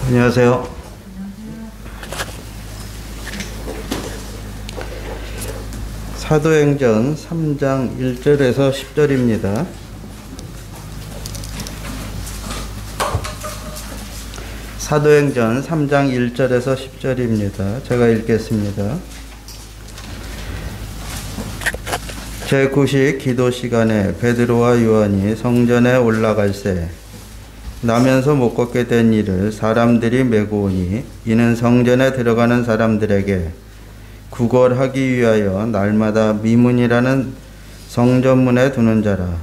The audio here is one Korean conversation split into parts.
안녕하세요. 사도행전 3장 1절에서 10절입니다. 사도행전 3장 1절에서 10절입니다. 제가 읽겠습니다. 제9식 기도 시간에 베드로와 요한이 성전에 올라갈새 나면서 못 걷게 된 이를 사람들이 메고 오니 이는 성전에 들어가는 사람들에게 구걸하기 위하여 날마다 미문이라는 성전문에 두는 자라.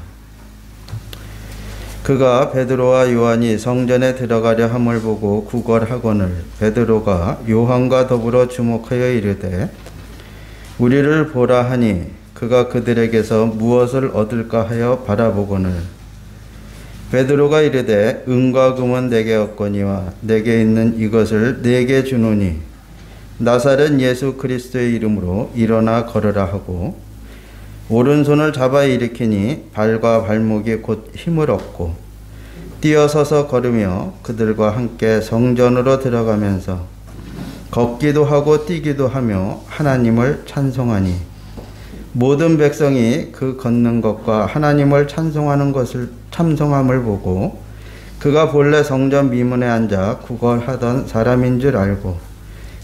그가 베드로와 요한이 성전에 들어가려 함을 보고 구걸하거늘 베드로가 요한과 더불어 주목하여 이르되 우리를 보라 하니 그가 그들에게서 무엇을 얻을까 하여 바라보거늘 베드로가 이르되 은과 금은 내게 없거니와 내게 있는 이것을 내게 주노니 나사렛 예수 그리스도의 이름으로 일어나 걸으라 하고 오른손을 잡아 일으키니 발과 발목이 곧 힘을 얻고 뛰어서서 걸으며 그들과 함께 성전으로 들어가면서 걷기도 하고 뛰기도 하며 하나님을 찬송하니 모든 백성이 그 걷는 것과 하나님을 찬송함을 보고 그가 본래 성전 미문에 앉아 구걸하던 사람인 줄 알고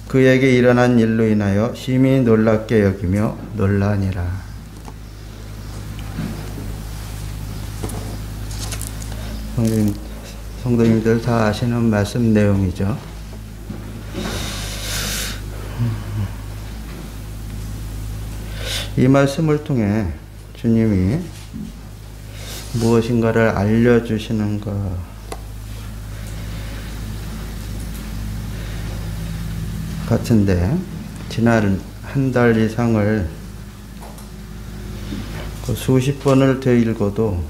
그에게 일어난 일로 인하여 심히 놀랍게 여기며 놀라니라. 성도님들 다 아시는 말씀 내용이죠. 이 말씀을 통해 주님이 무엇인가를 알려주시는 것 같은데 지난 한 달 이상을 수십 번을 더 읽어도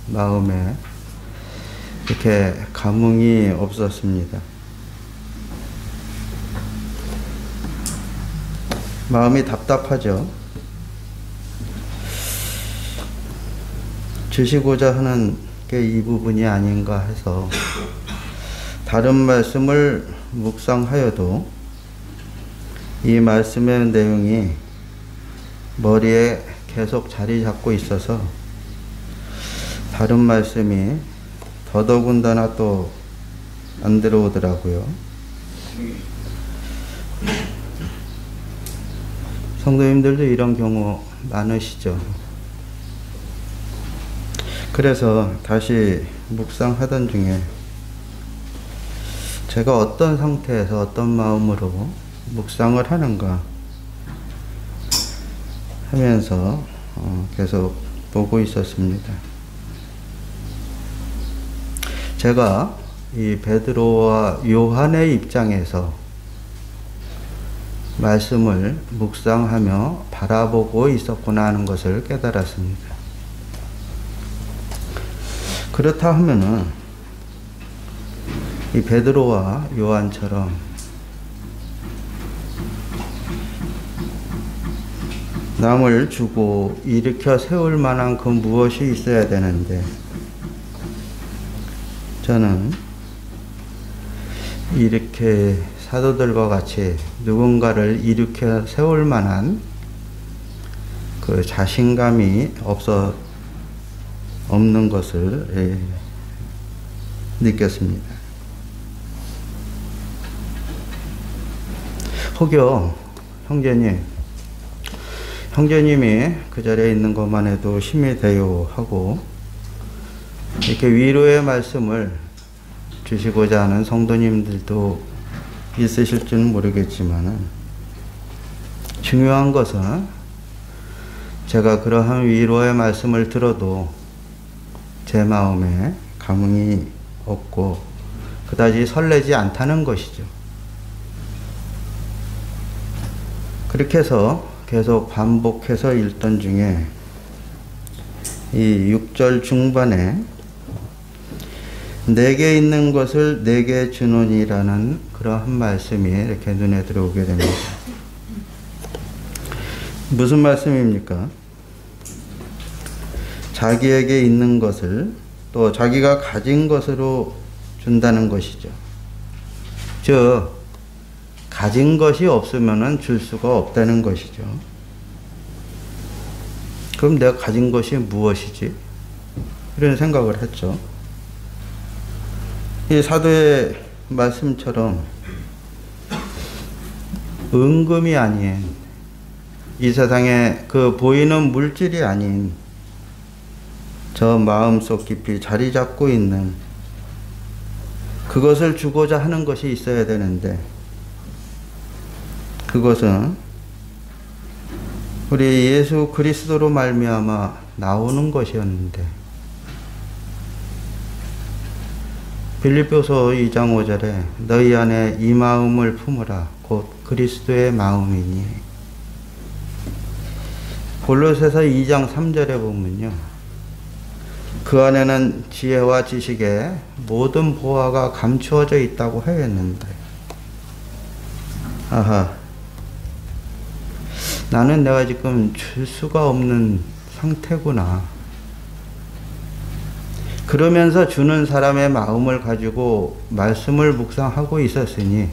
마음에 이렇게 감흥이 없었습니다. 마음이 답답하죠. 주시고자 하는 게 이 부분이 아닌가 해서 다른 말씀을 묵상하여도 이 말씀의 내용이 머리에 계속 자리 잡고 있어서 다른 말씀이 더더군다나 또 안 들어오더라고요. 성도님들도 이런 경우 많으시죠? 그래서 다시 묵상하던 중에 제가 어떤 상태에서 어떤 마음으로 묵상을 하는가 하면서 계속 보고 있었습니다. 제가 이 베드로와 요한의 입장에서 말씀을 묵상하며 바라보고 있었구나 하는 것을 깨달았습니다. 그렇다 하면은 이 베드로와 요한처럼 남을 주고 일으켜 세울 만한 그 무엇이 있어야 되는데 저는 이렇게 사도들과 같이 누군가를 일으켜 세울 만한 그 자신감이 없는 것을 느꼈습니다. 혹여 형제님이 그 자리에 있는 것만 해도 힘이 돼요 하고 이렇게 위로의 말씀을 주시고자 하는 성도님들도 있으실지는 모르겠지만 중요한 것은 제가 그러한 위로의 말씀을 들어도 제 마음에 감흥이 없고 그다지 설레지 않다는 것이죠. 그렇게 해서 계속 반복해서 읽던 중에 이 6절 중반에 내게 있는 것을 내게 주노니라는 그러한 말씀이 이렇게 눈에 들어오게 됩니다. 무슨 말씀입니까? 자기에게 있는 것을 또 자기가 가진 것으로 준다는 것이죠. 즉 가진 것이 없으면은 줄 수가 없다는 것이죠. 그럼 내가 가진 것이 무엇이지? 이런 생각을 했죠. 이 사도의 말씀처럼 은금이 아닌, 이 세상에 그 보이는 물질이 아닌 저 마음속 깊이 자리 잡고 있는 그것을 주고자 하는 것이 있어야 되는데, 그것은 우리 예수 그리스도로 말미암아 나오는 것이었는데, 빌립보서 2장 5절에 너희 안에 이 마음을 품으라 곧 그리스도의 마음이니, 골로새서 2장 3절에 보면요, 그 안에는 지혜와 지식의 모든 보화가 감추어져 있다고 하였는데, 아하, 나는 내가 지금 줄 수가 없는 상태구나. 그러면서 주는 사람의 마음을 가지고 말씀을 묵상하고 있었으니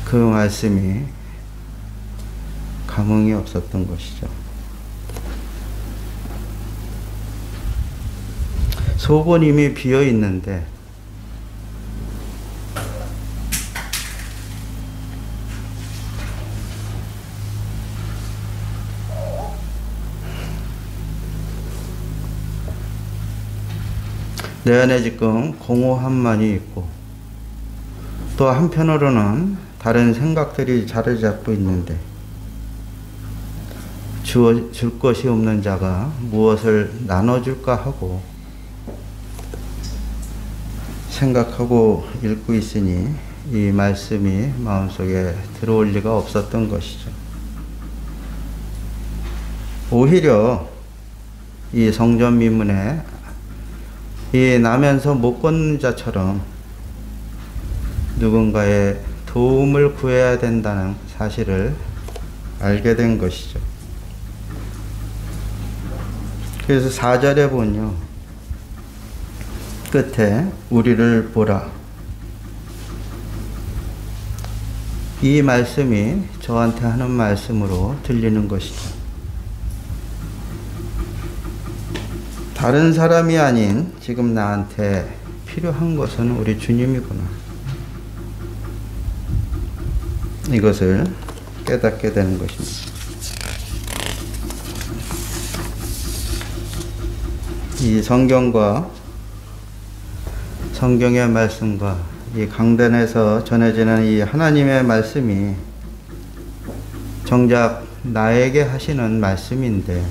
그 말씀이 감흥이 없었던 것이죠. 속은 이미 비어 있는데 내 안에 지금 공허함만이 있고, 또 한편으로는 다른 생각들이 자리 잡고 있는데, 줄 것이 없는 자가 무엇을 나눠줄까 하고 생각하고 읽고 있으니 이 말씀이 마음속에 들어올 리가 없었던 것이죠. 오히려 이 성전 미문에 이 나면서 못 걷는 자처럼 누군가의 도움을 구해야 된다는 사실을 알게 된 것이죠. 그래서 4절에 보면요, 끝에 우리를 보라, 이 말씀이 저한테 하는 말씀으로 들리는 것이죠. 다른 사람이 아닌 지금 나한테 필요한 것은 우리 주님이구나. 이것을 깨닫게 되는 것입니다. 이 성경과 성경의 말씀과 이 강단에서 전해지는 이 하나님의 말씀이 정작 나에게 하시는 말씀인데,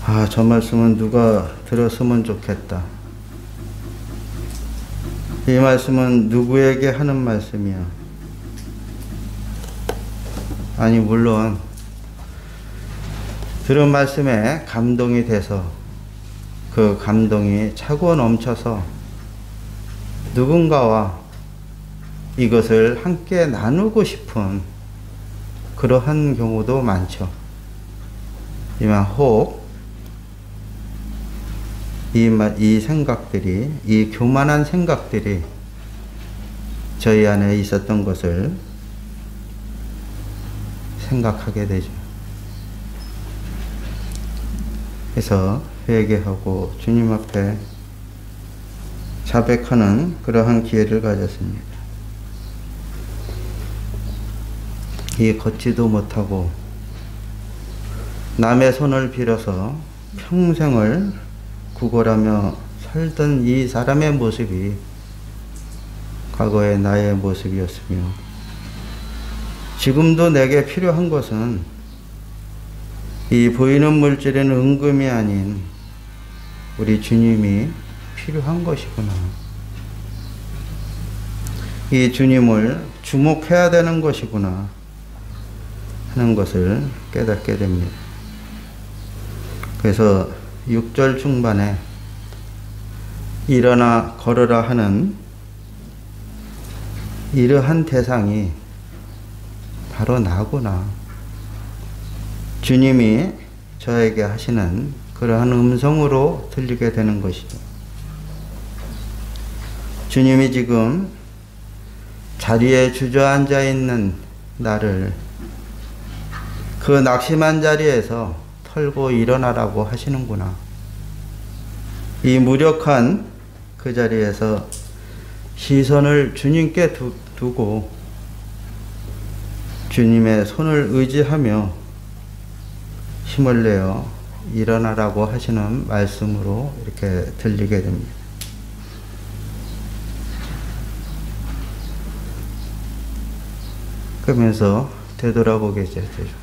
아, 저 말씀은 누가 들었으면 좋겠다. 이 말씀은 누구에게 하는 말씀이야. 아니, 물론 들은 말씀에 감동이 돼서 그 감동이 차고 넘쳐서 누군가와 이것을 함께 나누고 싶은 그러한 경우도 많죠. 하지만 혹 이 생각들이, 이 교만한 생각들이 저희 안에 있었던 것을 생각하게 되죠. 그래서 회개하고 주님 앞에 자백하는 그러한 기회를 가졌습니다. 이 걷지도 못하고 남의 손을 빌어서 평생을 구걸하며 살던 이 사람의 모습이 과거의 나의 모습이었으며, 지금도 내게 필요한 것은 이 보이는 물질은 은금이 아닌 우리 주님이 필요한 것이구나. 이 주님을 주목해야 되는 것이구나 하는 것을 깨닫게 됩니다. 그래서 6절 중반에 일어나 걸으라 하는 이러한 대상이 바로 나구나. 주님이 저에게 하시는 그러한 음성으로 들리게 되는 것이죠. 주님이 지금 자리에 주저앉아 있는 나를 그 낙심한 자리에서 털고 일어나라고 하시는구나. 이 무력한 그 자리에서 시선을 주님께 두고 주님의 손을 의지하며 힘을 내어 일어나라고 하시는 말씀으로 이렇게 들리게 됩니다. 그러면서 되돌아보게 되죠.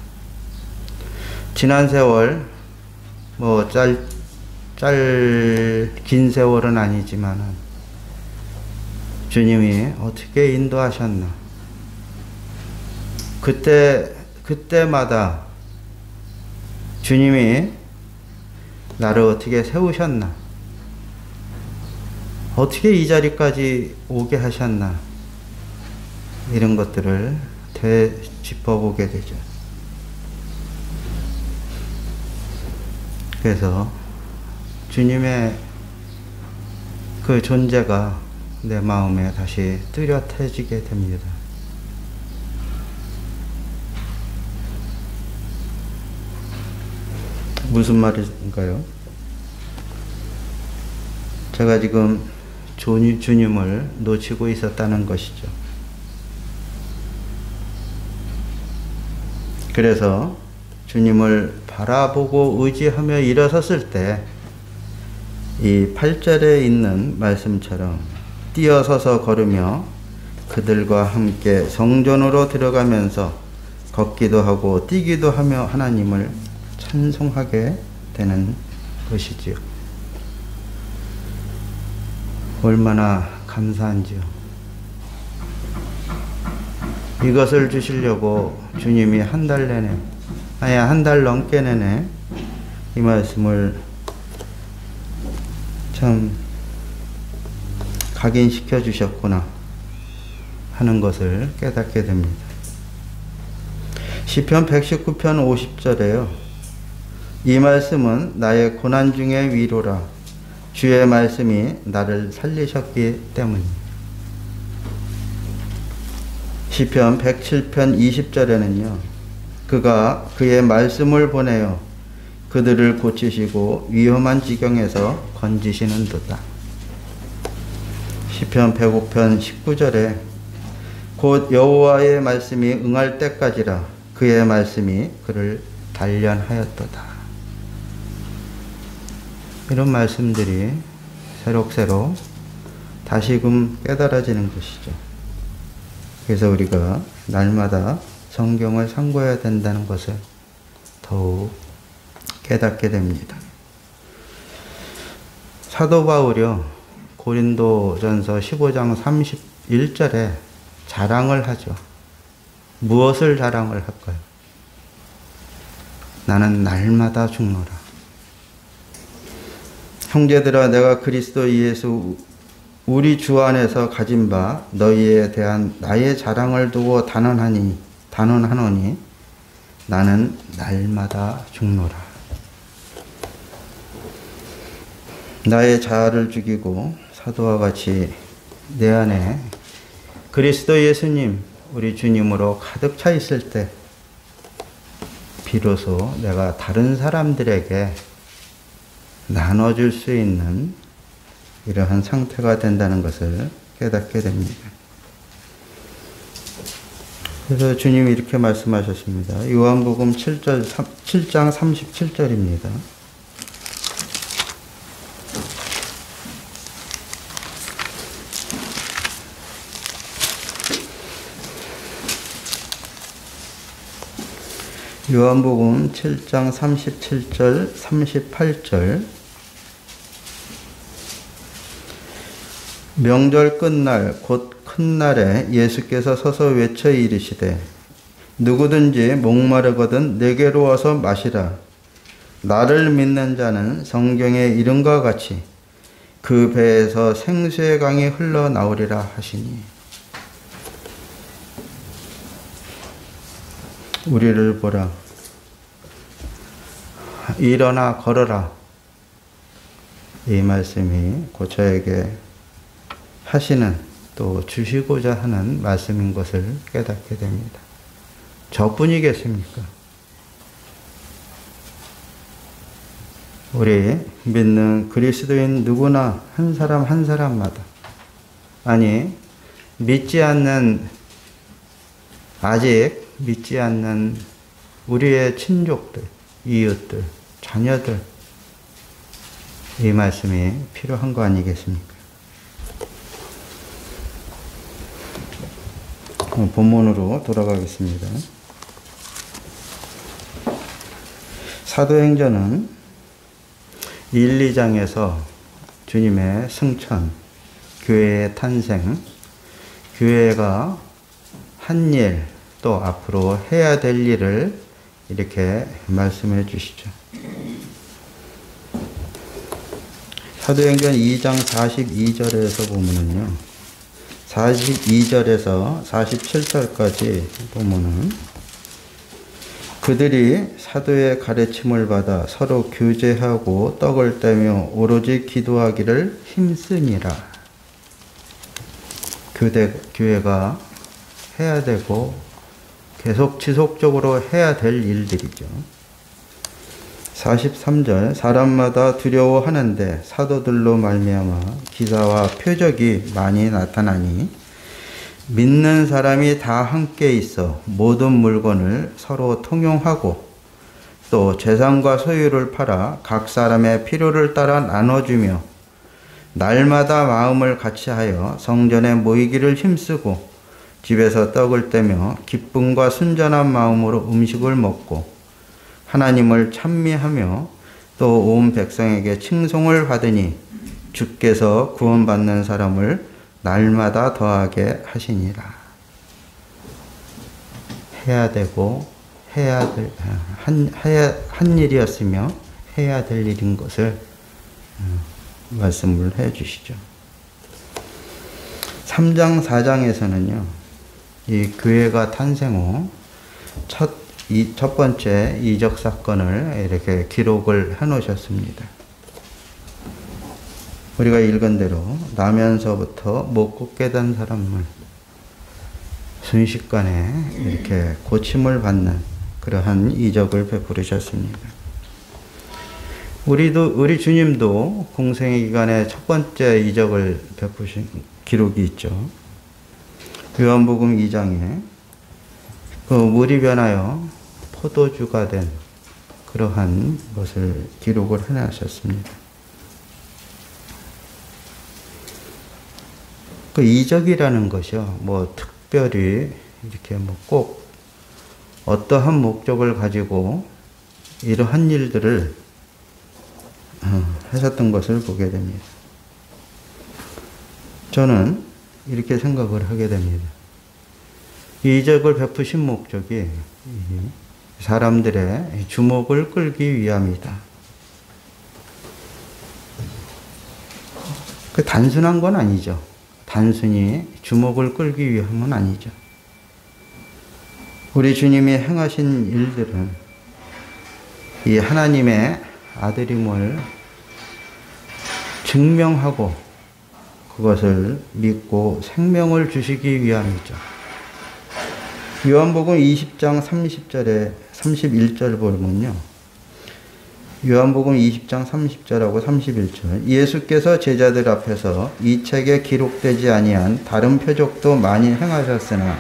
지난 세월, 긴 세월은 아니지만은 주님이 어떻게 인도하셨나. 그때마다 주님이 나를 어떻게 세우셨나. 어떻게 이 자리까지 오게 하셨나. 이런 것들을 되짚어보게 되죠. 그래서 주님의 그 존재가 내 마음에 다시 뚜렷해지게 됩니다. 무슨 말인가요? 제가 지금 주님을 놓치고 있었다는 것이죠. 그래서 주님을 바라보고 의지하며 일어섰을 때 이 8절에 있는 말씀처럼 뛰어서서 걸으며 그들과 함께 성전으로 들어가면서 걷기도 하고 뛰기도 하며 하나님을 찬송하게 되는 것이지요. 얼마나 감사한지요. 이것을 주시려고 주님이 한 달 넘게 내내 이 말씀을 참 각인시켜 주셨구나 하는 것을 깨닫게 됩니다. 시편 119편 50절에요. 이 말씀은 나의 고난 중의 위로라. 주의 말씀이 나를 살리셨기 때문입니다. 시편 107편 20절에는요. 그가 그의 말씀을 보내어 그들을 고치시고 위험한 지경에서 건지시는 듯다. 시편 105편 19절에 곧 여호와의 말씀이 응할 때까지라 그의 말씀이 그를 단련하였도다. 이런 말씀들이 새록새록 다시금 깨달아지는 것이죠. 그래서 우리가 날마다 성경을 상고해야 된다는 것을 더욱 깨닫게 됩니다. 사도 바울이요, 고린도전서 15장 31절에 자랑을 하죠. 무엇을 자랑을 할까요? 나는 날마다 죽노라. 형제들아, 내가 그리스도 예수 우리 주 안에서 가진 바 너희에 대한 나의 자랑을 두고 단언하노니 나는 날마다 죽노라. 나의 자아를 죽이고 사도와 같이 내 안에 그리스도 예수님, 우리 주님으로 가득 차 있을 때 비로소 내가 다른 사람들에게 나눠줄 수 있는 이러한 상태가 된다는 것을 깨닫게 됩니다. 그래서 주님이 이렇게 말씀하셨습니다. 요한복음 7장 37절입니다. 요한복음 7장 37절, 38절. 명절 끝날 곧 큰 날에 예수께서 서서 외쳐 이르시되 누구든지 목마르거든 내게로 와서 마시라. 나를 믿는 자는 성경에 이름과 같이 그 배에서 생수의 강이 흘러나오리라 하시니. 우리를 보라. 일어나 걸어라. 이 말씀이 곧 저에게 하시는 또 주시고자 하는 말씀인 것을 깨닫게 됩니다. 저뿐이겠습니까? 우리 믿는 그리스도인 누구나 한 사람 한 사람마다, 아니 아직 믿지 않는 우리의 친족들, 이웃들, 자녀들, 이 말씀이 필요한 거 아니겠습니까? 본문으로 돌아가겠습니다. 사도행전은 1, 2장에서 주님의 승천, 교회의 탄생, 교회가 한 일, 또 앞으로 해야 될 일을 이렇게 말씀해 주시죠. 사도행전 2장 42절에서 보면은요, 42절에서 47절까지 보면은 그들이 사도의 가르침을 받아 서로 교제하고 떡을 떼며 오로지 기도하기를 힘쓰니라. 교회가 해야 되고 계속 지속적으로 해야 될 일들이죠. 43절 사람마다 두려워하는데 사도들로 말미암아 기사와 표적이 많이 나타나니 믿는 사람이 다 함께 있어 모든 물건을 서로 통용하고 또 재산과 소유를 팔아 각 사람의 필요를 따라 나눠주며 날마다 마음을 같이하여 성전에 모이기를 힘쓰고 집에서 떡을 떼며 기쁨과 순전한 마음으로 음식을 먹고 하나님을 찬미하며 또 온 백성에게 칭송을 받으니 주께서 구원받는 사람을 날마다 더하게 하시니라. 해야 되고 한 일이었으며 해야 될 일인 것을 말씀을 해 주시죠. 3장 4장에서는요. 이 교회가 탄생 후 첫 번째 이적 사건을 이렇게 기록을 해 놓으셨습니다. 우리가 읽은 대로 나면서부터 못 걷게 된 사람을 순식간에 이렇게 고침을 받는 그러한 이적을 베푸셨습니다. 우리 주님도 공생의 기간에 첫 번째 이적을 베푸신 기록이 있죠. 요한복음 2장에 그 물이 변하여 포도주가 된 그러한 것을 기록을 해놨었습니다. 그 이적이라는 것이요, 특별히 이렇게 꼭 어떠한 목적을 가지고 이러한 일들을 하셨던 것을 보게 됩니다. 저는 이렇게 생각을 하게 됩니다. 이 이적을 베푸신 목적이 사람들의 주목을 끌기 위함이다. 그 단순한 건 아니죠. 단순히 주목을 끌기 위함은 아니죠. 우리 주님이 행하신 일들은 이 하나님의 아들임을 증명하고 그것을 믿고 생명을 주시기 위함이죠. 요한복음 20장 31절 보면요. 요한복음 20장 30절하고 31절. 예수께서 제자들 앞에서 이 책에 기록되지 아니한 다른 표적도 많이 행하셨으나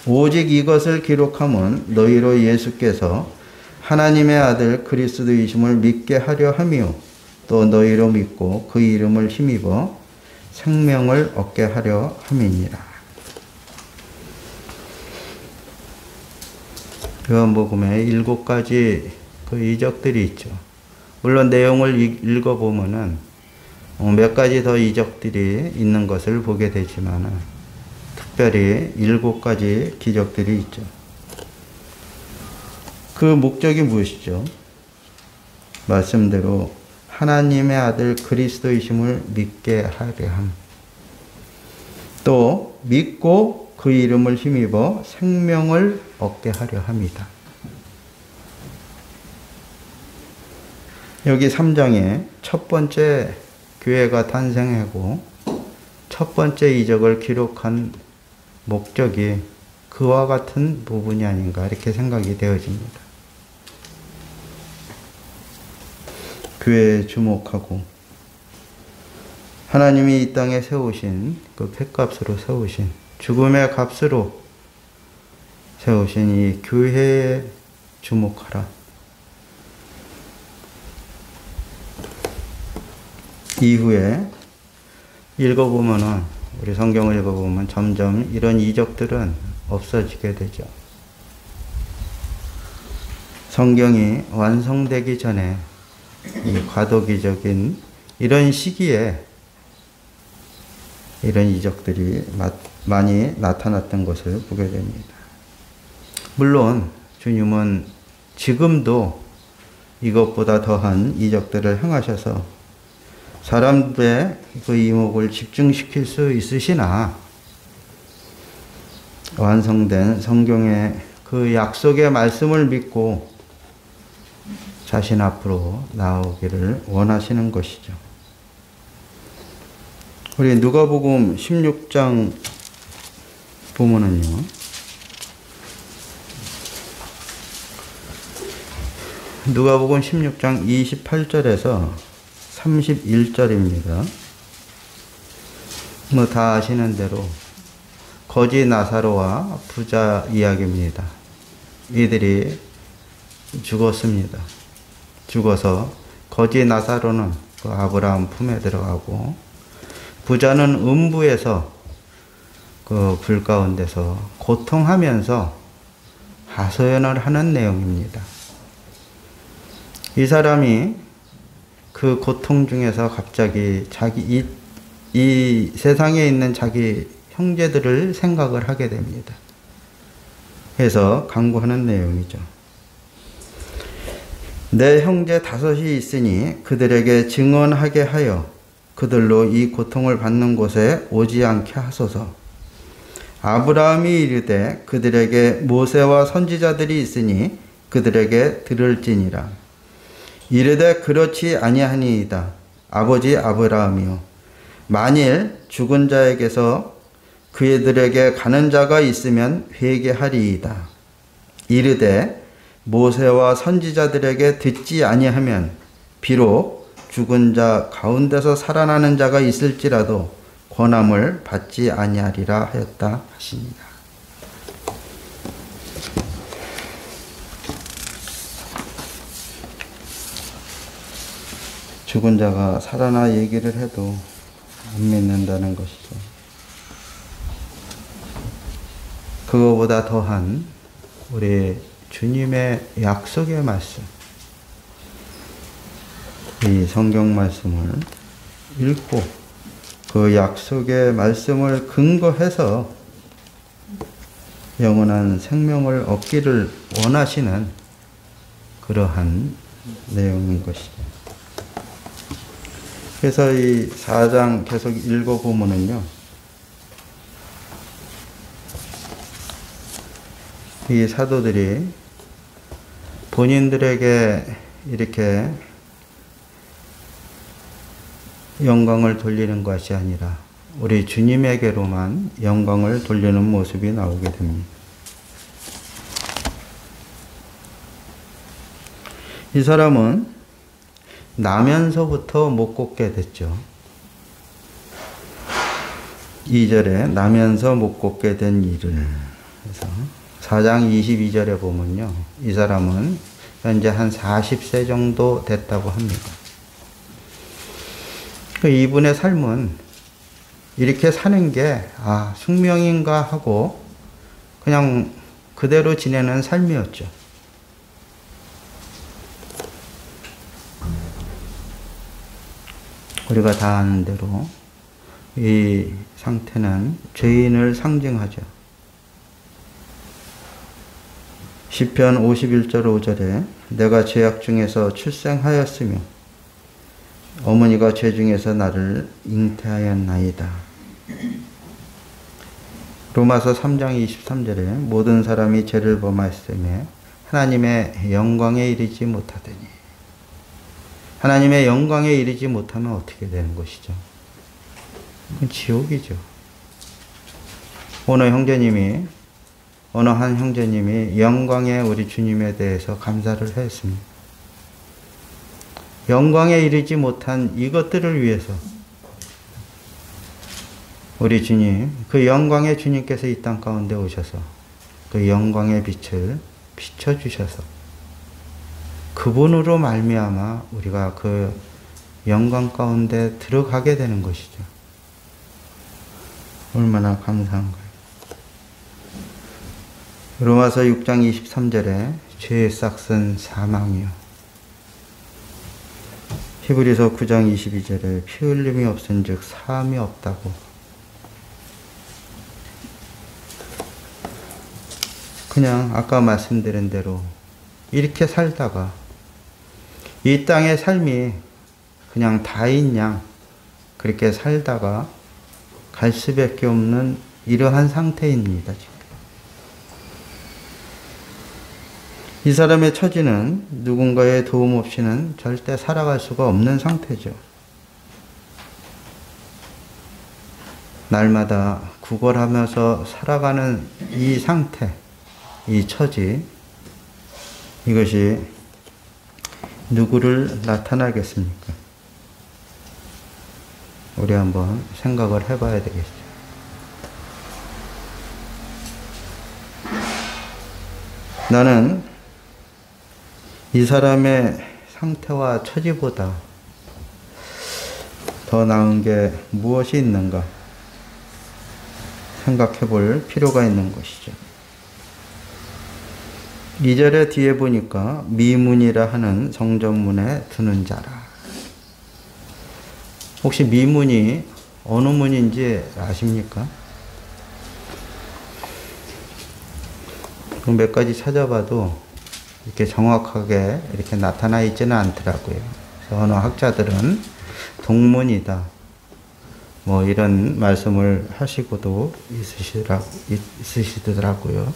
오직 이것을 기록함은 너희로 예수께서 하나님의 아들 그리스도이심을 믿게 하려 함이요 또 너희로 믿고 그 이름을 힘입어 생명을 얻게 하려 함이니라. 요한복음에 7가지 그 이적들이 있죠. 물론 내용을 읽어보면은 몇 가지 더 이적들이 있는 것을 보게 되지만 특별히 7가지 기적들이 있죠. 그 목적이 무엇이죠? 말씀대로 하나님의 아들 그리스도이심을 믿게 하려 함. 또 믿고 그 이름을 힘입어 생명을 얻게 하려 합니다. 여기 3장에 첫 번째 교회가 탄생하고 첫 번째 이적을 기록한 목적이 그와 같은 부분이 아닌가 이렇게 생각이 되어집니다. 교회에 주목하고 하나님이 이 땅에 세우신 그 핏값으로 세우신 죽음의 값으로 세우신 이 교회에 주목하라. 이후에 읽어보면은 우리 성경을 읽어보면 점점 이런 이적들은 없어지게 되죠. 성경이 완성되기 전에 이 과도기적인 이런 시기에 이런 이적들이 많이 나타났던 것을 보게 됩니다. 물론 주님은 지금도 이것보다 더한 이적들을 행하셔서 사람들의 그 이목을 집중시킬 수 있으시나 완성된 성경의 그 약속의 말씀을 믿고 자신 앞으로 나오기를 원하시는 것이죠. 우리 누가복음 16장 보면은요. 누가복음 16장 28절에서 31절입니다. 뭐 다 아시는 대로 거지 나사로와 부자 이야기입니다. 이들이 죽었습니다. 죽어서 거지 나사로는 그 아브라함 품에 들어가고 부자는 음부에서 그 불 가운데서 고통하면서 하소연을 하는 내용입니다. 이 사람이 그 고통 중에서 갑자기 이 세상에 있는 자기 형제들을 생각을 하게 됩니다. 그래서 간구하는 내용이죠. 내 형제 5이 있으니 그들에게 증언하게 하여 그들로 이 고통을 받는 곳에 오지 않게 하소서. 아브라함이 이르되 그들에게 모세와 선지자들이 있으니 그들에게 들을지니라. 이르되 그렇지 아니하니이다. 아버지 아브라함이요 만일 죽은 자에게서 그들에게 가는 자가 있으면 회개하리이다. 이르되 모세와 선지자들에게 듣지 아니하면 비록 죽은 자 가운데서 살아나는 자가 있을지라도 권함을 받지 아니하리라 하였다 하시니라. 죽은 자가 살아나 얘기를 해도 안 믿는다는 것이죠. 그거보다 더한 우리 주님의 약속의 말씀, 이 성경 말씀을 읽고 그 약속의 말씀을 근거해서 영원한 생명을 얻기를 원하시는 그러한 내용인 것이죠. 그래서 이 4장 계속 읽어보면은요, 이 사도들이 본인들에게 이렇게 영광을 돌리는 것이 아니라 우리 주님에게로만 영광을 돌리는 모습이 나오게 됩니다. 이 사람은 나면서부터 못 걷게 됐죠. 2절에 나면서 못 걷게 된 일을. 그래서 4장 22절에 보면요. 이 사람은 현재 한 40세 정도 됐다고 합니다. 이분의 삶은 이렇게 사는 게 숙명인가 하고 그냥 그대로 지내는 삶이었죠. 우리가 다 아는 대로 이 상태는 죄인을 상징하죠. 시편 51절 5절에 내가 죄악 중에서 출생하였으며 어머니가 죄 중에서 나를 잉태하였나이다. 로마서 3장 23절에 모든 사람이 죄를 범하였으며 하나님의 영광에 이르지 못하더니, 하나님의 영광에 이르지 못하면 어떻게 되는 것이죠? 그건 지옥이죠. 어느 한 형제님이 영광의 우리 주님에 대해서 감사를 했습니다. 영광에 이르지 못한 이것들을 위해서 우리 주님, 그 영광의 주님께서 이 땅 가운데 오셔서 그 영광의 빛을 비춰주셔서 그분으로 말미암아 우리가 그 영광 가운데 들어가게 되는 것이죠. 얼마나 감사한가요? 로마서 6장 23절에 죄의 싹은 사망이요. 히브리서 9장 22절에 피 흘림이 없은즉 사함이 없다고. 그냥 아까 말씀드린 대로 이렇게 살다가 이 땅의 삶이 그냥 다인 양 그렇게 살다가 갈 수밖에 없는 이러한 상태입니다. 지금. 이 사람의 처지는 누군가의 도움 없이는 절대 살아갈 수가 없는 상태죠. 날마다 구걸하면서 살아가는 이 상태, 이 처지, 이것이 누구를 나타나겠습니까? 우리 한번 생각을 해봐야 되겠죠. 나는 이 사람의 상태와 처지보다 더 나은 게 무엇이 있는가 생각해 볼 필요가 있는 것이죠. 2절의 뒤에 보니까 미문이라 하는 성전문에 두는 자라. 혹시 미문이 어느 문인지 아십니까? 몇 가지 찾아봐도 이렇게 정확하게 이렇게 나타나 있지는 않더라고요. 그래서 어느 학자들은 동문이다, 뭐 이런 말씀을 하시고도 있으시더라고요.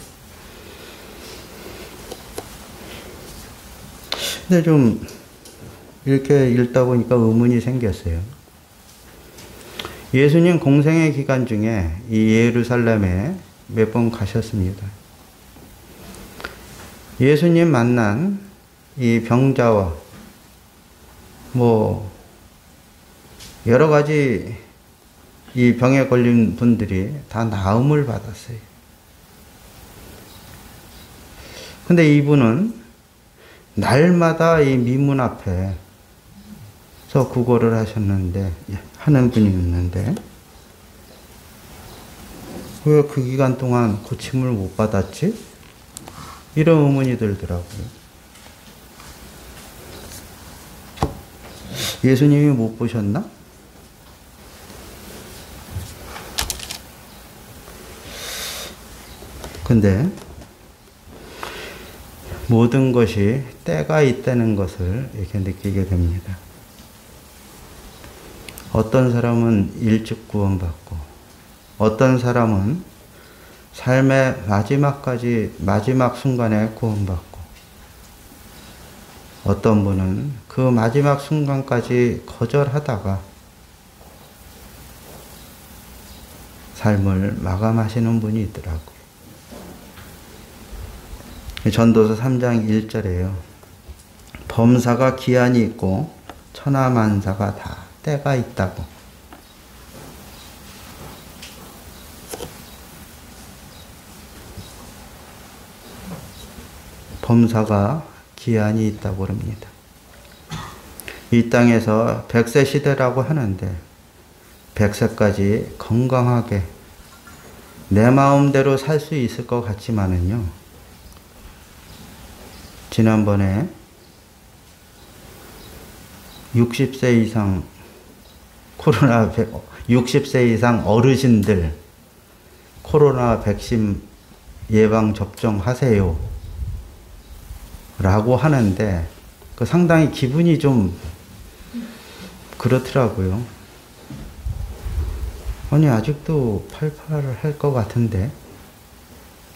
근데 좀 이렇게 읽다 보니까 의문이 생겼어요. 예수님 공생의 기간 중에 이 예루살렘에 몇 번 가셨습니다. 예수님 만난 이 병자와 뭐 여러 가지 이 병에 걸린 분들이 다 나음을 받았어요. 근데 이분은 날마다 이 미문 앞에서 구걸을 하는 분이었는데 왜 그 기간 동안 고침을 못 받았지? 이런 의문이 들더라고요. 예수님이 못 보셨나? 근데 모든 것이 때가 있다는 것을 이렇게 느끼게 됩니다. 어떤 사람은 일찍 구원받고 어떤 사람은 삶의 마지막 순간에 구원받고 어떤 분은 그 마지막 순간까지 거절하다가 삶을 마감하시는 분이 있더라고요. 전도서 3장 1절에요. 범사가 기한이 있고 천하만사가 다 때가 있다고. 범사가 기한이 있다고 합니다. 이 땅에서 100세 시대라고 하는데 100세까지 건강하게 내 마음대로 살 수 있을 것 같지만은요. 지난번에 60세 이상 60세 이상 어르신들 코로나 백신 예방 접종하세요 라고 하는데 그 상당히 기분이 좀 그렇더라고요. 아니 아직도 팔팔을 할 것 같은데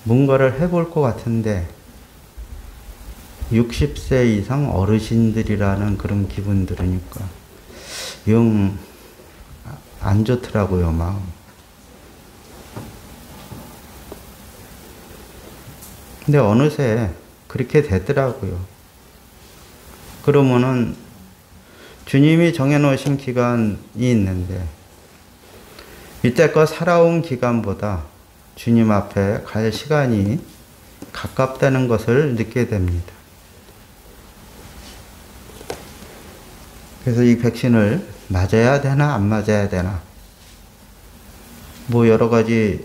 뭔가를 해볼 것 같은데 60세 이상 어르신들이라는 그런 기분 들으니까 영 안 좋더라고요, 마음. 근데 어느새 그렇게 되더라고요. 그러면은 주님이 정해놓으신 기간이 있는데 이때껏 살아온 기간보다 주님 앞에 갈 시간이 가깝다는 것을 느끼게 됩니다. 그래서 이 백신을 맞아야 되나 안 맞아야 되나 뭐 여러 가지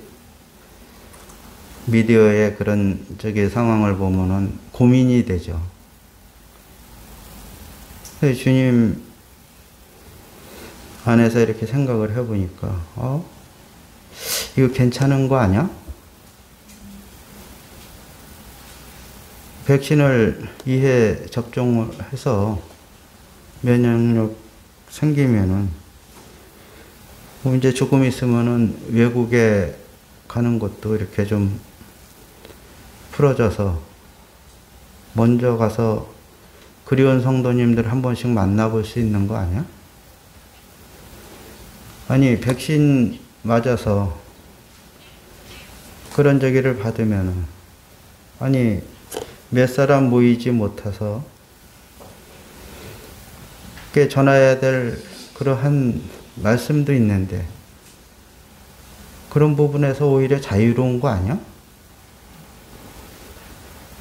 미디어의 그런 상황을 보면은 고민이 되죠. 주님 안에서 이렇게 생각을 해보니까 이거 괜찮은 거 아니야? 백신을 2회 접종을 해서 면역력 생기면은 이제 조금 있으면은 외국에 가는 것도 이렇게 좀 풀어져서 먼저 가서 그리운 성도님들 한 번씩 만나볼 수 있는 거 아니야? 아니, 백신 맞아서 그런 저기를 받으면은, 아니, 몇 사람 모이지 못해서 꽤 전해야 될 그러한 말씀도 있는데, 그런 부분에서 오히려 자유로운 거 아니야?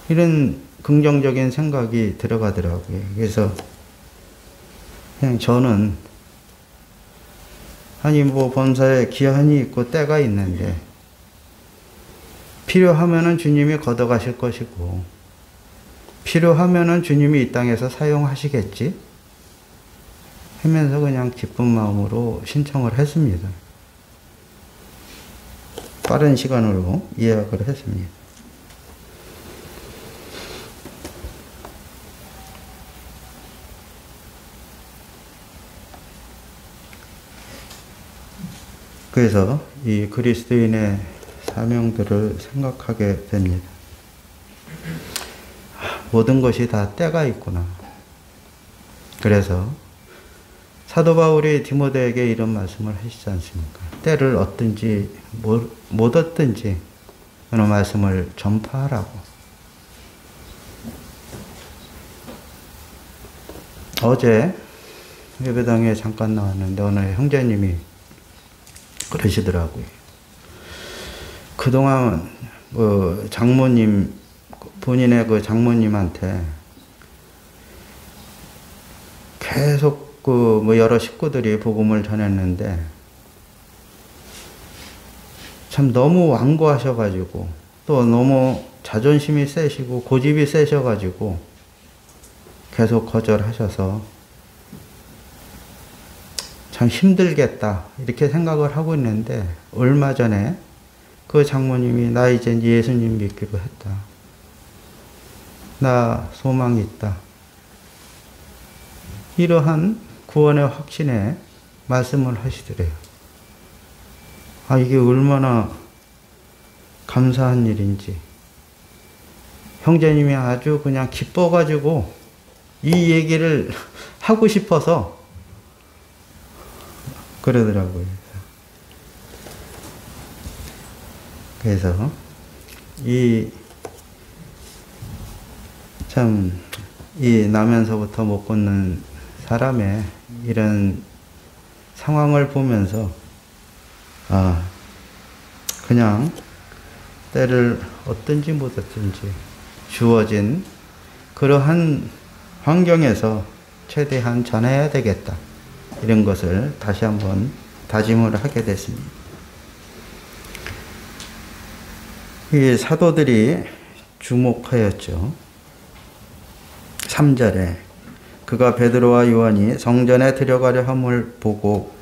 이런 긍정적인 생각이 들어가더라고요. 그래서 그냥 저는 아니 뭐 본사에 기한이 있고 때가 있는데 필요하면은 주님이 걷어가실 것이고 필요하면은 주님이 이 땅에서 사용하시겠지 하면서 그냥 기쁜 마음으로 신청을 했습니다. 빠른 시간으로 예약을 했습니다. 그래서 이 그리스도인의 사명들을 생각하게 됩니다. 모든 것이 다 때가 있구나. 그래서 사도 바울이 디모데에게 이런 말씀을 하시지 않습니까? 때를 얻든지 못 얻든지 어느 말씀을 전파하라고. 어제 예배당에 잠깐 나왔는데 어느 형제님이 그러시더라고요. 그동안 장모님, 본인의 그 장모님한테 계속 여러 식구들이 복음을 전했는데 참 너무 완고하셔가지고 또 너무 자존심이 세시고 고집이 세셔가지고 계속 거절하셔서 참 힘들겠다 이렇게 생각을 하고 있는데 얼마 전에 그 장모님이 나 이제 예수님 믿기로 했다. 나 소망이 있다. 이러한 구원의 확신에 말씀을 하시더래요. 아, 이게 얼마나 감사한 일인지. 형제님이 아주 그냥 기뻐가지고 이 얘기를 하고 싶어서 그러더라고요. 그래서 이 나면서부터 못 걷는 사람의 이런 상황을 보면서 그냥 때를 얻든지 못 얻든지 주어진 그러한 환경에서 최대한 전해야 되겠다. 이런 것을 다시 한번 다짐을 하게 됐습니다. 이 사도들이 주목하였죠. 3절에 그가 베드로와 요한이 성전에 들어가려 함을 보고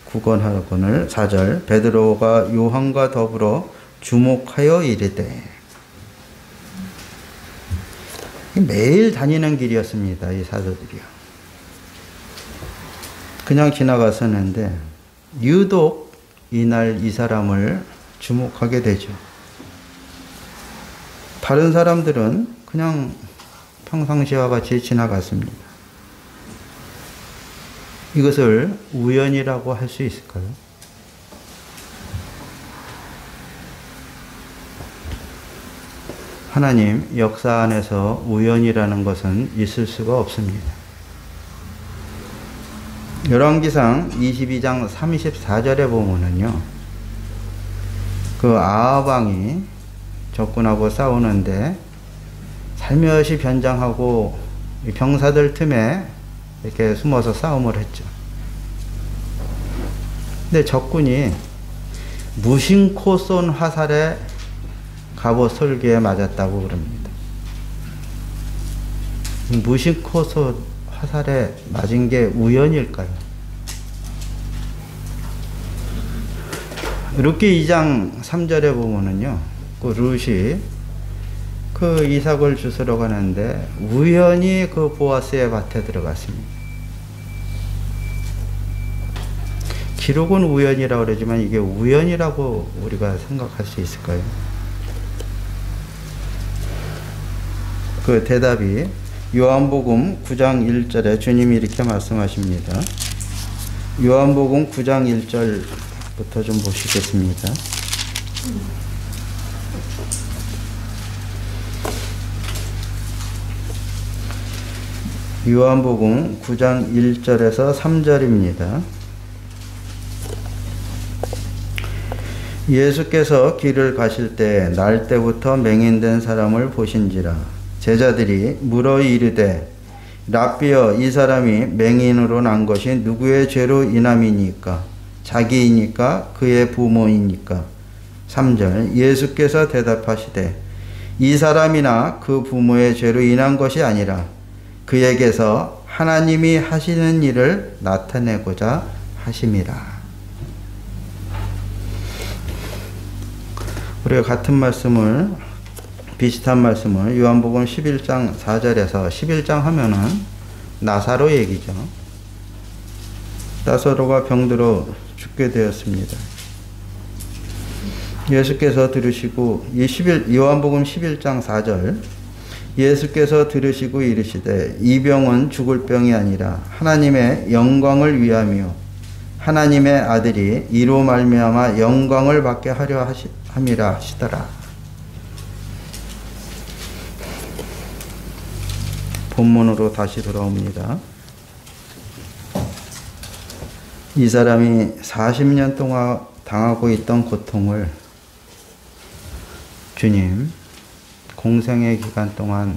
구건하거늘 4절 베드로가 요한과 더불어 주목하여 이르되 매일 다니는 길이었습니다. 이 사도들이요. 그냥 지나갔었는데 유독 이날 이 사람을 주목하게 되죠. 다른 사람들은 그냥 평상시와 같이 지나갔습니다. 이것을 우연이라고 할 수 있을까요? 하나님 역사 안에서 우연이라는 것은 있을 수가 없습니다. 열왕기상 22장 34절에 보면은요, 그 아합 왕이 적군하고 싸우는데 살며시 변장하고 병사들 틈에 이렇게 숨어서 싸움을 했죠. 근데 적군이 무심코 쏜 화살에 갑옷 설교에 맞았다고 그럽니다. 무심코 쏜 화살에 맞은 게 우연일까요? 룻기 2장 3절에 보면은요, 그 룻이 그 이삭을 주스러 가는데 우연히 그 보아스의 밭에 들어갔습니다. 기록은 우연이라고 그러지만 이게 우연이라고 우리가 생각할 수 있을까요? 그 대답이 요한복음 9장 1절에 주님이 이렇게 말씀하십니다. 요한복음 9장 1절부터 좀 보시겠습니다. 요한복음 9장 1절에서 3절입니다. 예수께서 길을 가실 때 날 때부터 맹인된 사람을 보신지라. 제자들이 물어 이르되 랍비여, 이 사람이 맹인으로 난 것이 누구의 죄로 인함이니까? 자기이니까 그의 부모이니까? 3절 예수께서 대답하시되 이 사람이나 그 부모의 죄로 인한 것이 아니라 그에게서 하나님이 하시는 일을 나타내고자 하심이라. 우리가 같은 말씀을, 비슷한 말씀을 요한복음 11장 4절에서 11장 하면은 나사로 얘기죠. 나사로가 병들어 죽게 되었습니다. 예수께서 들으시고, 요한복음 11장 4절 예수께서 들으시고 이르시되 이 병은 죽을 병이 아니라 하나님의 영광을 위함이요 하나님의 아들이 이로 말미암아 영광을 받게 하려 함이라 하시더라. 본문으로 다시 돌아옵니다. 이 사람이 40년 동안 당하고 있던 고통을 주님 공생의 기간 동안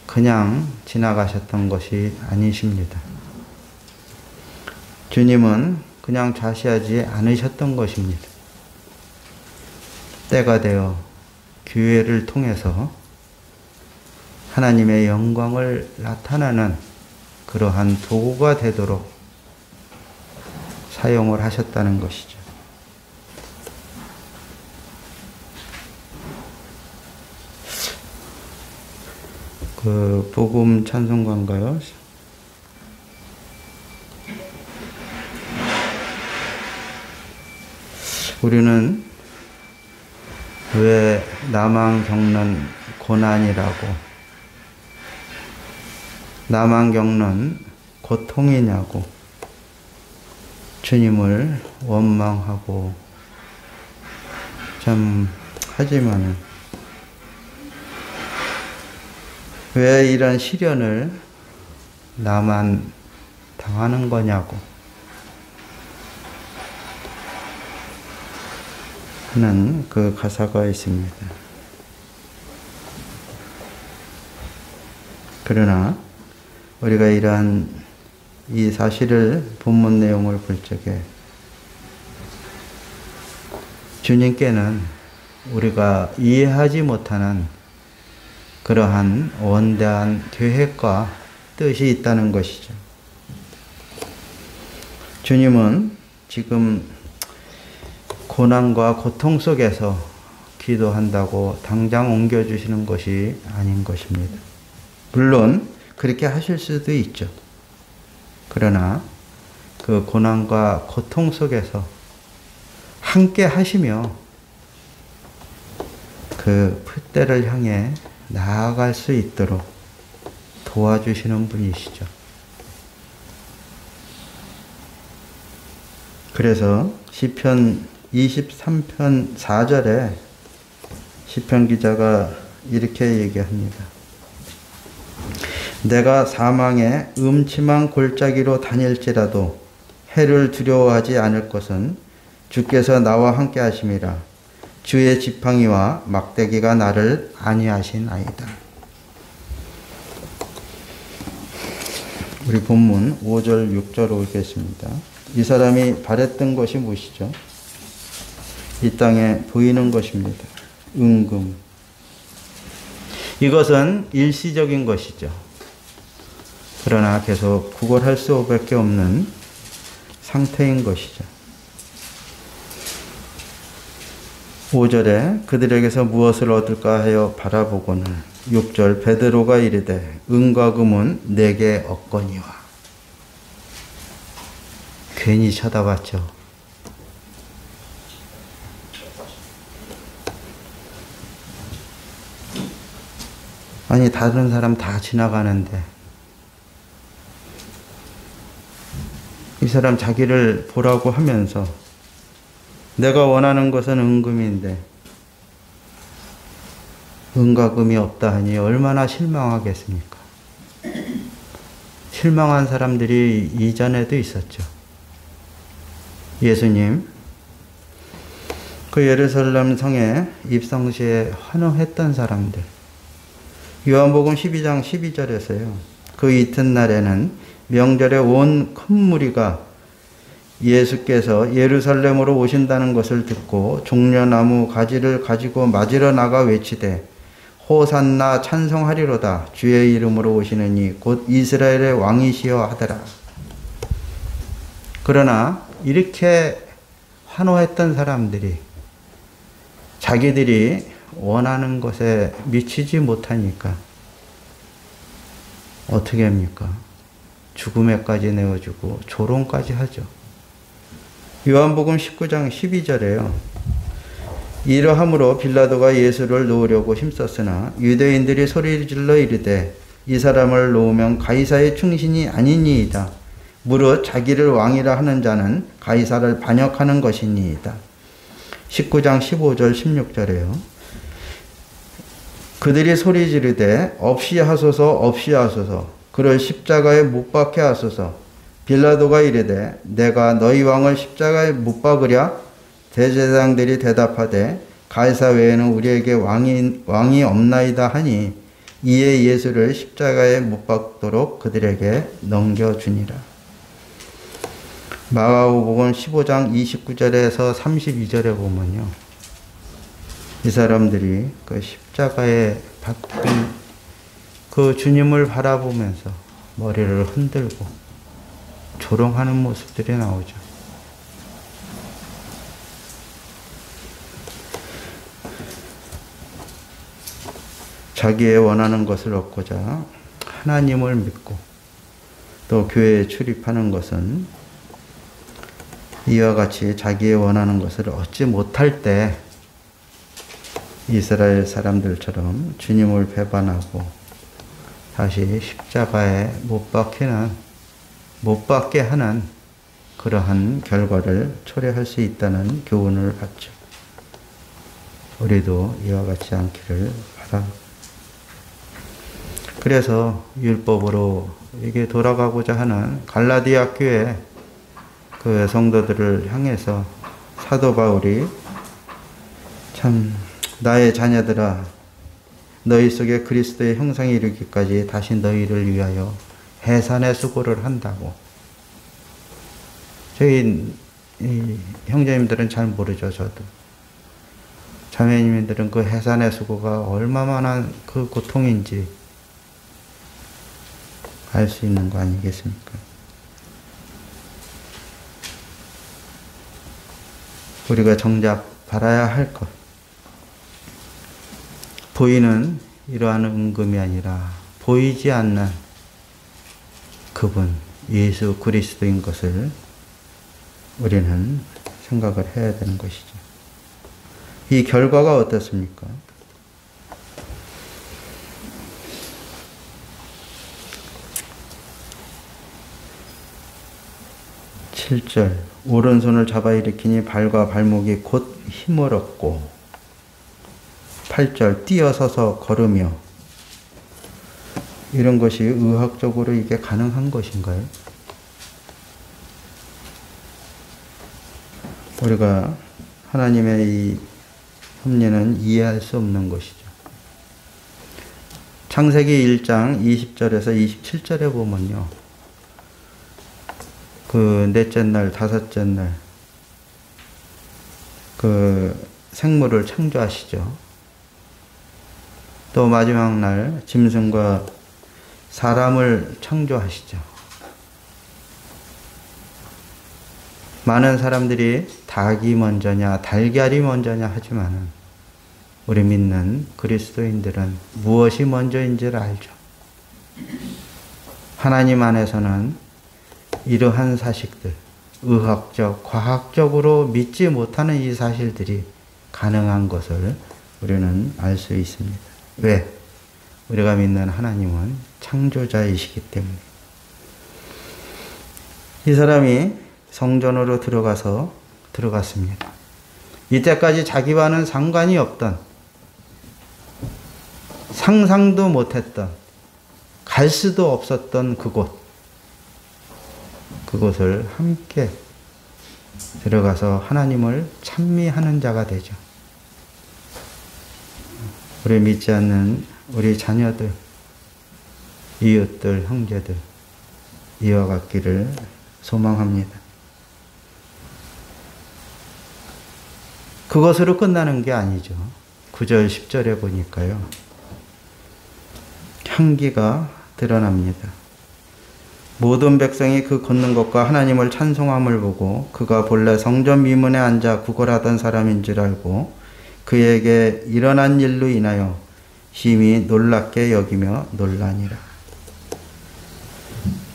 그냥 지나가셨던 것이 아니십니다. 주님은 그냥 좌시하지 않으셨던 것입니다. 때가 되어 기회를 통해서 하나님의 영광을 나타내는 그러한 도구가 되도록 사용을 하셨다는 것이죠. 그 복음 찬송가인가요? 우리는 왜 나만 겪는 고난이라고, 나만 겪는 고통이냐고 주님을 원망하고 참 하지만은 왜 이런 시련을 나만 당하는 거냐고 하는 그 가사가 있습니다. 그러나 우리가 이러한 이 사실을 본문 내용을 볼 적에 주님께는 우리가 이해하지 못하는 그러한 원대한 계획과 뜻이 있다는 것이죠. 주님은 지금 고난과 고통 속에서 기도한다고 당장 옮겨주시는 것이 아닌 것입니다. 물론 그렇게 하실 수도 있죠. 그러나 그 고난과 고통 속에서 함께 하시며 그 풋대를 향해 나아갈 수 있도록 도와주시는 분이시죠. 그래서 시편 23편 4절에 시편 기자가 이렇게 얘기합니다. 내가 사망의 음침한 골짜기로 다닐지라도 해를 두려워하지 않을 것은 주께서 나와 함께 하심이라. 주의 지팡이와 막대기가 나를 안위하시나이다. 우리 본문 5절 6절 읽겠습니다. 이 사람이 바랬던 것이 무엇이죠? 이 땅에 보이는 것입니다. 은금. 이것은 일시적인 것이죠. 그러나 계속 구걸할 수밖에 없는 상태인 것이죠. 5절에 그들에게서 무엇을 얻을까 하여 바라보고는 6절 베드로가 이르되 은과 금은 내게 없거니와. 괜히 쳐다봤죠. 아니 다른 사람 다 지나가는데 이 사람 자기를 보라고 하면서 내가 원하는 것은 은금인데 은과 금이 없다 하니 얼마나 실망하겠습니까? 실망한 사람들이 이전에도 있었죠. 예수님 그 예루살렘 성에 입성 시에 환호했던 사람들. 요한복음 12장 12절에서요. 그 이튿날에는 명절에 온 큰 무리가 예수께서 예루살렘으로 오신다는 것을 듣고 종려나무 가지를 가지고 맞으러 나가 외치되 호산나 찬송하리로다 주의 이름으로 오시느니 곧 이스라엘의 왕이시여 하더라. 그러나 이렇게 환호했던 사람들이 자기들이 원하는 것에 미치지 못하니까 어떻게 합니까? 죽음에까지 내어주고 조롱까지 하죠. 요한복음 19장 12절에요. 이러함으로 빌라도가 예수를 놓으려고 힘썼으나 유대인들이 소리질러 이르되 이 사람을 놓으면 가이사의 충신이 아니니이다. 무릇 자기를 왕이라 하는 자는 가이사를 반역하는 것이니이다. 19장 15절 16절에요. 그들이 소리 지르되 없이 하소서 없이 하소서 그를 십자가에 못 박게 하소서. 빌라도가 이르되 내가 너희 왕을 십자가에 못 박으랴? 대제사장들이 대답하되 가이사 외에는 우리에게 왕이 없나이다 하니 이에 예수를 십자가에 못 박도록 그들에게 넘겨주니라. 마가복음 15장 29절에서 32절에 보면요. 이 사람들이 그 십자가에 박힌 그 주님을 바라보면서 머리를 흔들고 조롱하는 모습들이 나오죠. 자기의 원하는 것을 얻고자 하나님을 믿고 또 교회에 출입하는 것은 이와 같이 자기의 원하는 것을 얻지 못할 때 이스라엘 사람들처럼 주님을 배반하고 다시 십자가에 못 박게 하는 그러한 결과를 초래할 수 있다는 교훈을 받죠. 우리도 이와 같지 않기를 바랍니다. 그래서 율법으로 이게 돌아가고자 하는 갈라디아 교회 그 성도들을 향해서 사도 바울이 참 나의 자녀들아 너희 속에 그리스도의 형상이 이르기까지 다시 너희를 위하여 해산의 수고를 한다고. 저희 형제님들은 잘 모르죠. 저도. 자매님들은 그 해산의 수고가 얼마만한 그 고통인지 알 수 있는 거 아니겠습니까? 우리가 정작 바라야 할 것. 보이는 이러한 은금이 아니라 보이지 않는 그분 예수 그리스도인 것을 우리는 생각을 해야 되는 것이죠. 이 결과가 어떻습니까? 7절 오른손을 잡아 일으키니 발과 발목이 곧 힘을 얻고 8절 뛰어서서 걸으며 이런 것이 의학적으로 이게 가능한 것인가요? 우리가 하나님의 이 섭리는 이해할 수 없는 것이죠. 창세기 1장 20절에서 27절에 보면요. 그 넷째 날, 다섯째 날, 그 생물을 창조하시죠. 또 마지막 날, 짐승과 사람을 창조하시죠. 많은 사람들이 닭이 먼저냐, 달걀이 먼저냐 하지만은, 우리 믿는 그리스도인들은 무엇이 먼저인지를 알죠. 하나님 안에서는 이러한 사실들, 의학적, 과학적으로 믿지 못하는 이 사실들이 가능한 것을 우리는 알 수 있습니다. 왜? 우리가 믿는 하나님은 창조자이시기 때문에. 이 사람이 성전으로 들어갔습니다. 이때까지 자기와는 상관이 없던, 상상도 못했던, 갈 수도 없었던 그곳을 함께 들어가서 하나님을 찬미하는 자가 되죠. 우리 믿지 않는 우리 자녀들, 이웃들, 형제들 이어갔기를 소망합니다. 그것으로 끝나는 게 아니죠. 9절, 10절에 보니까요. 향기가 드러납니다. 모든 백성이 그 걷는 것과 하나님을 찬송함을 보고 그가 본래 성전 미문에 앉아 구걸하던 사람인 줄 알고 그에게 일어난 일로 인하여 심히 놀랍게 여기며 놀라니라.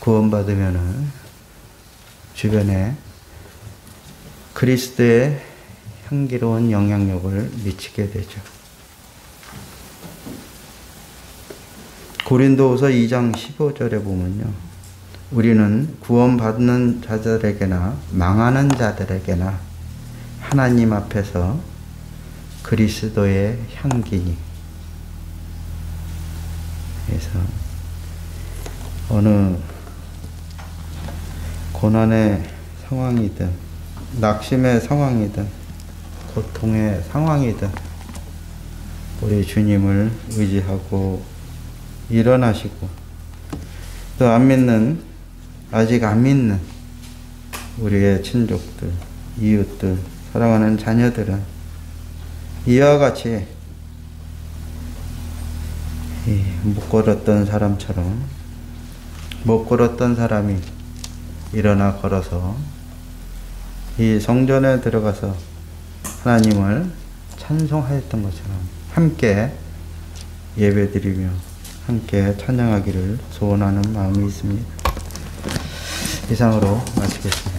구원받으면은 주변에 그리스도의 향기로운 영향력을 미치게 되죠. 고린도후서 2장 15절에 보면요. 우리는 구원받는 자들에게나 망하는 자들에게나 하나님 앞에서 그리스도의 향기니. 그래서 어느 고난의 상황이든 낙심의 상황이든 고통의 상황이든 우리 주님을 의지하고 일어나시고, 또 아직 안 믿는 우리의 친족들, 이웃들, 사랑하는 자녀들은 이와 같이 못 걸었던 사람처럼, 못 걸었던 사람이 일어나 걸어서 이 성전에 들어가서 하나님을 찬송하였던 것처럼 함께 예배드리며 함께 찬양하기를 소원하는 마음이 있습니다. 이상으로 마치겠습니다.